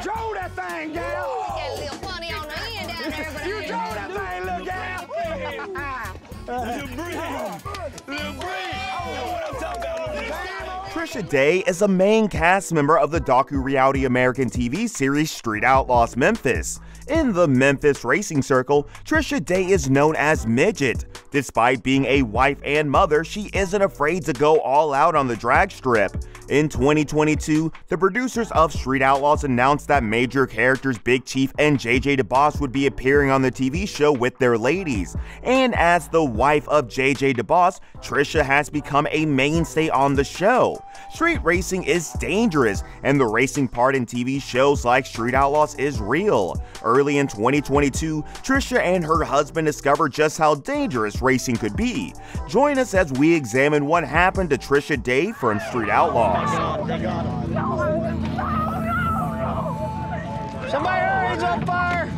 drove that thing, gal. Got a little funny on the end down there, but You drove that thing, little gal. Little breeze. Oh, what I'm talking about, little breeze. Tricia Day is a main cast member of the docu-reality American TV series Street Outlaws Memphis. In the Memphis racing circle, Tricia Day is known as Midget. Despite being a wife and mother, she isn't afraid to go all out on the drag strip. In 2022, the producers of Street Outlaws announced that major characters Big Chief and JJ DeBoss would be appearing on the TV show with their ladies. And as the wife of JJ DeBoss, Tricia has become a mainstay on the show. Street racing is dangerous, and the racing part in TV shows like Street Outlaws is real. Early in 2022, Tricia and her husband discovered just how dangerous racing could be. Join us as we examine what happened to Tricia Day from Street Outlaws. Somebody hurry, he's on fire.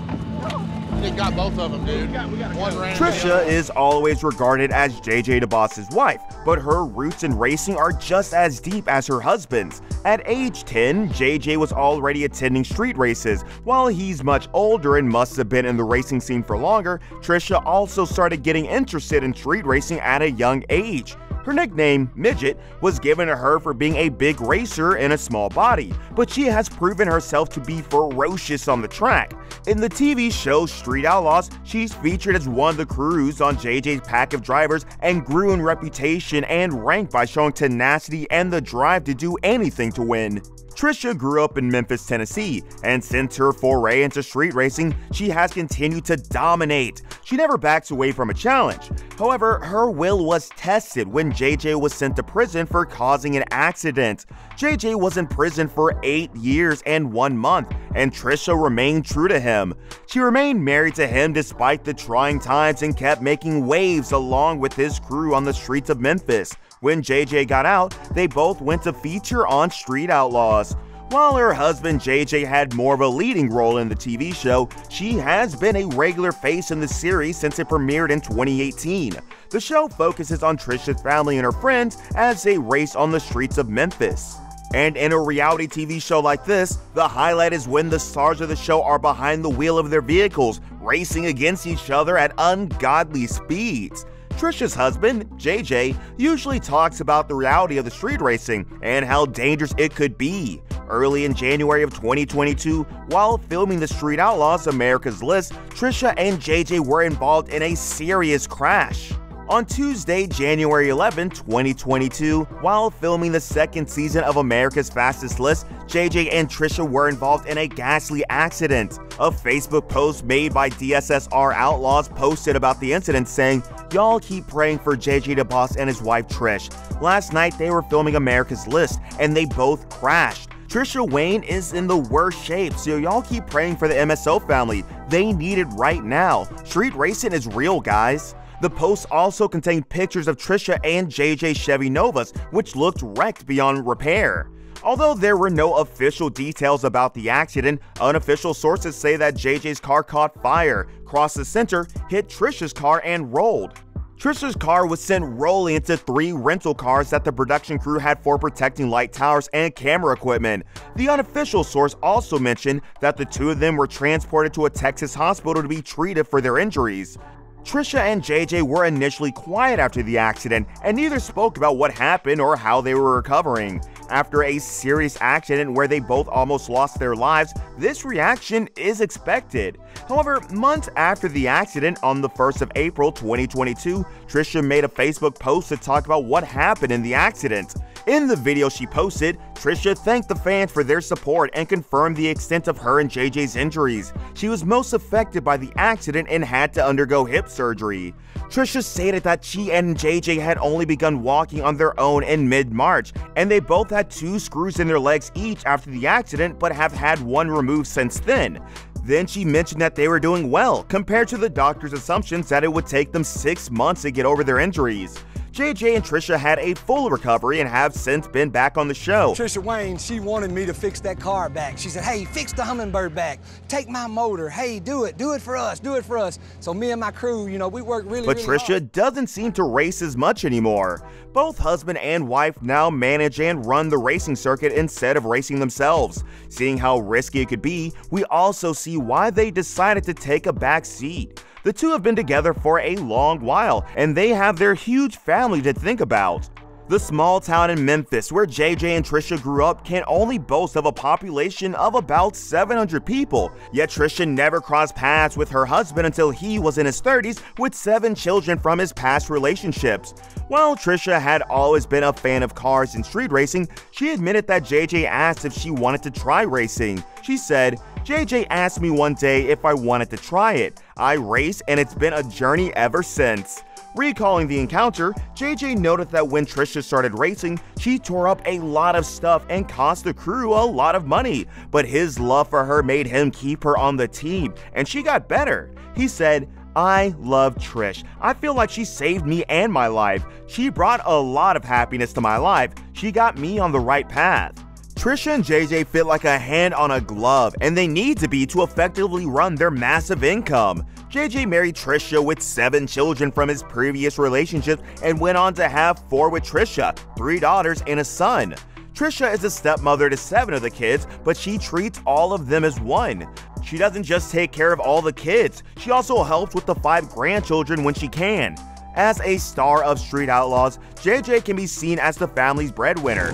They got both of them, dude. One ran. Tricia is always regarded as JJ DeBoss's wife, but her roots in racing are just as deep as her husband's. At age 10, JJ was already attending street races. While he's much older and must have been in the racing scene for longer, Tricia also started getting interested in street racing at a young age. Her nickname, Midget, was given to her for being a big racer in a small body, but she has proven herself to be ferocious on the track. In the TV show Street Outlaws, she's featured as one of the crews on JJ's pack of drivers and grew in reputation and rank by showing tenacity and the drive to do anything to win. Tricia grew up in Memphis, Tennessee, and since her foray into street racing, she has continued to dominate. She never backs away from a challenge. However, her will was tested when JJ was sent to prison for causing an accident. JJ was in prison for 8 years and 1 month, and Tricia remained true to him. She remained married to him despite the trying times and kept making waves along with his crew on the streets of Memphis. When JJ got out, they both went to feature on Street Outlaws. While her husband JJ had more of a leading role in the TV show, she has been a regular face in the series since it premiered in 2018. The show focuses on Tricia's family and her friends as they race on the streets of Memphis. And in a reality TV show like this, the highlight is when the stars of the show are behind the wheel of their vehicles, racing against each other at ungodly speeds. Tricia's husband, JJ, usually talks about the reality of the street racing and how dangerous it could be. Early in January of 2022, while filming the Street Outlaws America's List, Tricia and JJ were involved in a serious crash. On Tuesday, January 11, 2022, while filming the second season of America's Fastest List, JJ and Tricia were involved in a ghastly accident. A Facebook post made by DSSR Outlaws posted about the incident saying, "Y'all keep praying for JJ DeBoss and his wife Trish. Last night they were filming America's List and they both crashed. Tricia Wayne is in the worst shape, so y'all keep praying for the MSO family. They need it right now. Street racing is real, guys." The post also contained pictures of Tricia and JJ's Chevy Novas, which looked wrecked beyond repair. Although there were no official details about the accident, unofficial sources say that JJ's car caught fire, crossed the center, hit Tricia's car, and rolled. Tricia's car was sent rolling into 3 rental cars that the production crew had for protecting light towers and camera equipment. The unofficial source also mentioned that the 2 of them were transported to a Texas hospital to be treated for their injuries. Tricia and JJ were initially quiet after the accident, and neither spoke about what happened or how they were recovering. After a serious accident where they both almost lost their lives, this reaction is expected. However, months after the accident, on the 1st of April 2022, Tricia made a Facebook post to talk about what happened in the accident. In the video she posted, Tricia thanked the fans for their support and confirmed the extent of her and JJ's injuries. She was most affected by the accident and had to undergo hip surgery. Tricia stated that she and JJ had only begun walking on their own in mid-March, and they both had 2 screws in their legs each after the accident but have had 1 removed since then. Then she mentioned that they were doing well, compared to the doctor's assumptions that it would take them 6 months to get over their injuries. JJ and Tricia had a full recovery and have since been back on the show. Tricia Wayne, she wanted me to fix that car back. She said, hey, fix the Hummingbird back. Take my motor. Hey, do it for us, do it for us. So me and my crew, you know, we worked really hard. But Tricia doesn't seem to race as much anymore. Both husband and wife now manage and run the racing circuit instead of racing themselves. Seeing how risky it could be, we also see why they decided to take a back seat. The two have been together for a long while, and they have their huge family to think about. The small town in Memphis where JJ and Tricia grew up can only boast of a population of about 700 people, yet Tricia never crossed paths with her husband until he was in his 30s with 7 children from his past relationships. While Tricia had always been a fan of cars and street racing, she admitted that JJ asked if she wanted to try racing. She said, "JJ asked me one day if I wanted to try it. I race and it's been a journey ever since." Recalling the encounter, JJ noted that when Tricia started racing, she tore up a lot of stuff and cost the crew a lot of money, but his love for her made him keep her on the team, and she got better. He said, "I love Trish. I feel like she saved me and my life. She brought a lot of happiness to my life. She got me on the right path." Tricia and JJ fit like a hand on a glove, and they need to be to effectively run their massive income. JJ married Tricia with 7 children from his previous relationships and went on to have 4 with Tricia, 3 daughters and a son. Tricia is a stepmother to 7 of the kids, but she treats all of them as one. She doesn't just take care of all the kids, she also helps with the 5 grandchildren when she can. As a star of Street Outlaws, JJ can be seen as the family's breadwinner.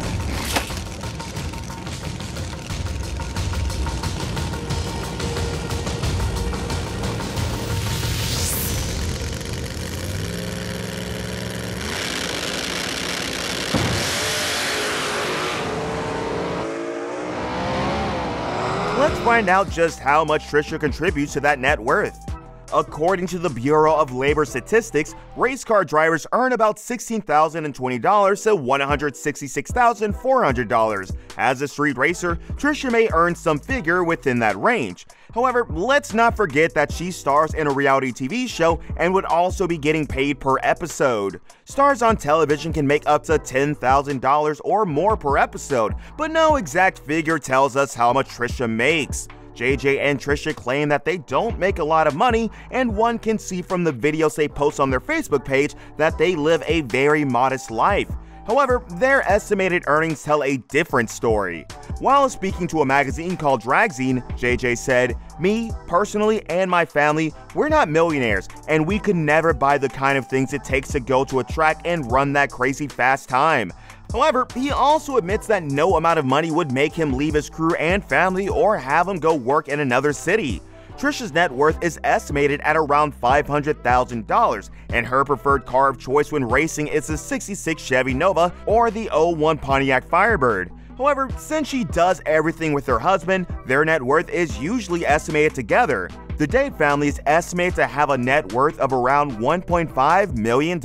Let's find out just how much Tricia contributes to that net worth. According to the Bureau of Labor Statistics, race car drivers earn about $16,020 to $166,400. As a street racer, Tricia may earn some figure within that range. However, let's not forget that she stars in a reality TV show and would also be getting paid per episode. Stars on television can make up to $10,000 or more per episode, but no exact figure tells us how much Tricia makes. JJ and Tricia claim that they don't make a lot of money, and one can see from the videos they post on their Facebook page that they live a very modest life. However, their estimated earnings tell a different story. While speaking to a magazine called Dragzine, JJ said, "Me, personally, and my family, we're not millionaires, and we could never buy the kind of things it takes to go to a track and run that crazy fast time." However, he also admits that no amount of money would make him leave his crew and family or have him go work in another city. Tricia's net worth is estimated at around $500,000, and her preferred car of choice when racing is the '66 Chevy Nova or the '01 Pontiac Firebird. However, since she does everything with her husband, their net worth is usually estimated together. The Dave family is estimated to have a net worth of around $1.5 million.